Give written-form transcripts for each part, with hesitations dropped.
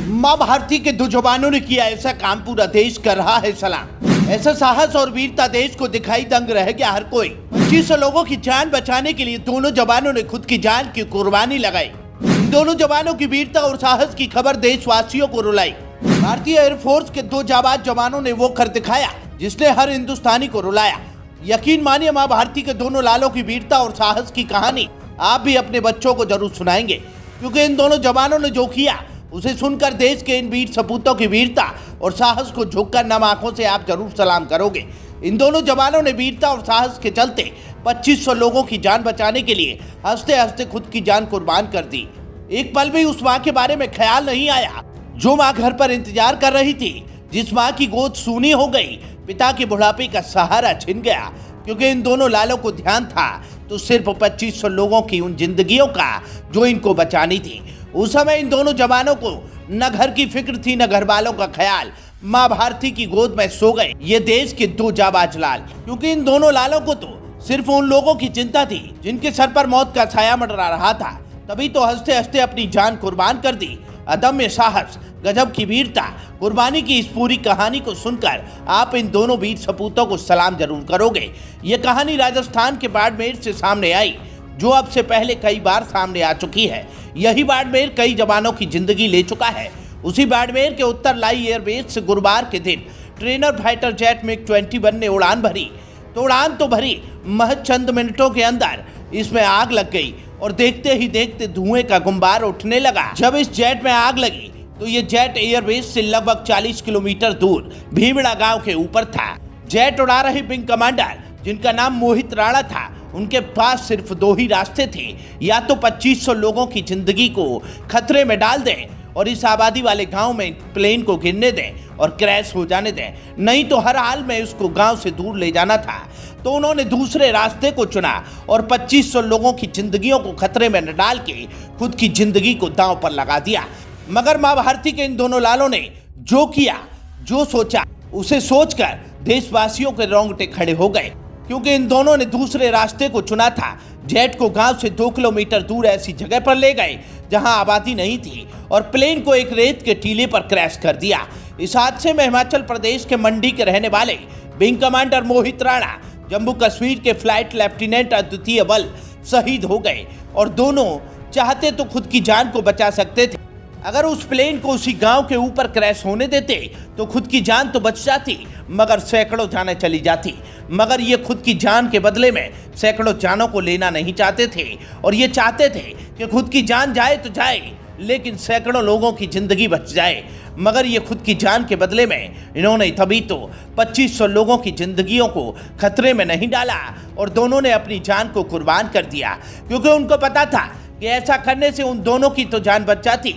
मां भारती के दो जवानों ने किया ऐसा काम, पूरा देश कर रहा है सलाम। ऐसा साहस और वीरता देश को दिखाई दंग रह गया हर कोई। 2500 लोगों की जान बचाने के लिए दोनों जवानों ने खुद की जान की कुर्बानी लगाई। इन दोनों जवानों की वीरता और साहस की खबर देशवासियों को रुलाई। भारतीय एयरफोर्स के दो जाबाज जवानों ने वो कर दिखाया जिसने हर हिंदुस्तानी को रुलाया। यकीन मानिए, मां भारती के दोनों लालों की वीरता और साहस की कहानी आप भी अपने बच्चों को जरूर सुनाएंगे, क्योंकि इन दोनों जवानों ने जो किया उसे सुनकर देश के इन वीर सपूतों की वीरता और साहस को झुककर नम आंखों से आप जरूर सलाम करोगे। इन दोनों जवानों ने वीरता और साहस के चलते 2500 लोगों की जान बचाने के लिए हंसते हंसते खुद की जान कुर्बान कर दी। एक पल भी उस माँ के बारे में ख्याल नहीं आया जो माँ घर पर इंतजार कर रही थी, जिस माँ की गोद सूनी हो गई, पिता के बुढ़ापे का सहारा छिन गया। क्योंकि इन दोनों लालों को ध्यान था तो सिर्फ 2500 लोगों की उन जिंदगियों का जो इनको बचानी थी। उस समय इन दोनों जवानों को न घर की फिक्र थी, न घर वालों का ख्याल। मां भारती की गोद में सो गए ये देश के दो जाबाज लाल, क्योंकि इन दोनों लालों को तो सिर्फ उन लोगों की चिंता थी जिनके सर पर मौत का छाया मंडरा रहा था। तभी तो हंसते हंसते अपनी जान कुर्बान कर दी। अदम्य साहस, गजब की वीरता, कुर्बानी की इस पूरी कहानी को सुनकर आप इन दोनों वीर सपूतों को सलाम जरूर करोगे। ये कहानी राजस्थान के बाड़मेर से सामने आई, जो अब से पहले कई बार सामने आ चुकी है। यही बाड़मेर कई जवानों की जिंदगी ले चुका है। उसी बाड़मेर के उत्तर लाई एयरबेस से गुरुवार के दिन ट्रेनर फाइटर जेट मिग 21 ने उड़ान भरी। तो उड़ान तो भरी, महज चंद मिनटों के अंदर इसमें आग लग गई और देखते ही देखते धुएं का गुंबार उठने लगा। जब इस जेट में आग लगी तो ये जेट एयरबेस से लगभग 40 किलोमीटर दूर भीमड़ा गांव के ऊपर था। जेट उड़ा रहे विंग कमांडर, जिनका नाम मोहित राणा था, उनके पास सिर्फ दो ही रास्ते थे। या तो 2500 लोगों की जिंदगी को खतरे में डाल दें और इस आबादी वाले गांव में प्लेन को गिरने दें और क्रैश हो जाने दें, नहीं तो हर हाल में उसको गांव से दूर ले जाना था। तो उन्होंने दूसरे रास्ते को चुना और 2500 लोगों की जिंदगियों को खतरे में न डाल के खुद की जिंदगी को दांव पर लगा दिया। मगर मां भारती के इन दोनों लालों ने जो किया, जो सोचा, उसे सोचकर देशवासियों के रोंगटे खड़े हो गए, क्योंकि इन दोनों ने दूसरे रास्ते को चुना था। जेट को गांव से 2 किलोमीटर दूर ऐसी जगह पर ले गए जहां आबादी नहीं थी और प्लेन को एक रेत के टीले पर क्रैश कर दिया। इस हादसे में हिमाचल प्रदेश के मंडी के रहने वाले विंग कमांडर मोहित राणा, जम्मू कश्मीर के फ्लाइट लेफ्टिनेंट अद्वितीय बल शहीद हो गए और दोनों चाहते तो खुद की जान को बचा सकते थे। अगर उस प्लेन को उसी गांव के ऊपर क्रैश होने देते तो खुद की जान तो बच जाती, मगर सैकड़ों जानें चली जाती। मगर ये खुद की जान के बदले में सैकड़ों जानों को लेना नहीं चाहते थे और ये चाहते थे कि खुद की जान जाए तो जाए, लेकिन सैकड़ों लोगों की जिंदगी बच जाए। मगर ये खुद की जान के बदले में इन्होंने तभी तो 2500 लोगों की जिंदगियों को खतरे में नहीं डाला और दोनों ने अपनी जान को कुर्बान कर दिया, क्योंकि उनको पता था कि ऐसा करने से उन दोनों की तो जान बच जाती,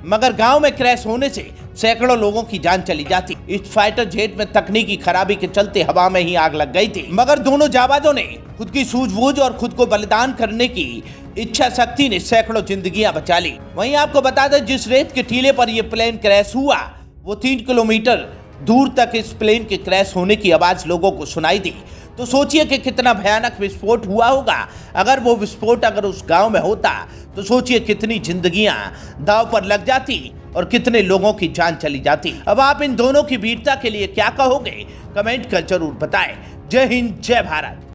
मगर गांव में क्रैश होने से सैकड़ों लोगों की जान चली जाती। इस फाइटर जेट में तकनीकी खराबी के चलते हवा में ही आग लग गई थी, मगर दोनों जाबाजों ने खुद की सूझबूझ और खुद को बलिदान करने की इच्छा शक्ति ने सैकड़ों जिंदगियां बचा ली। वहीं आपको बता दें, जिस रेत के टीले पर यह प्लेन क्रैश हुआ वो 3 किलोमीटर दूर तक इस प्लेन के क्रैश होने की आवाज लोगों को सुनाई दी। तो सोचिए कि कितना भयानक विस्फोट हुआ होगा। अगर वो विस्फोट उस गांव में होता तो सोचिए कितनी जिंदगियां दांव पर लग जाती और कितने लोगों की जान चली जाती। अब आप इन दोनों की वीरता के लिए क्या कहोगे, कमेंट कर जरूर बताएं। जय हिंद, जय भारत।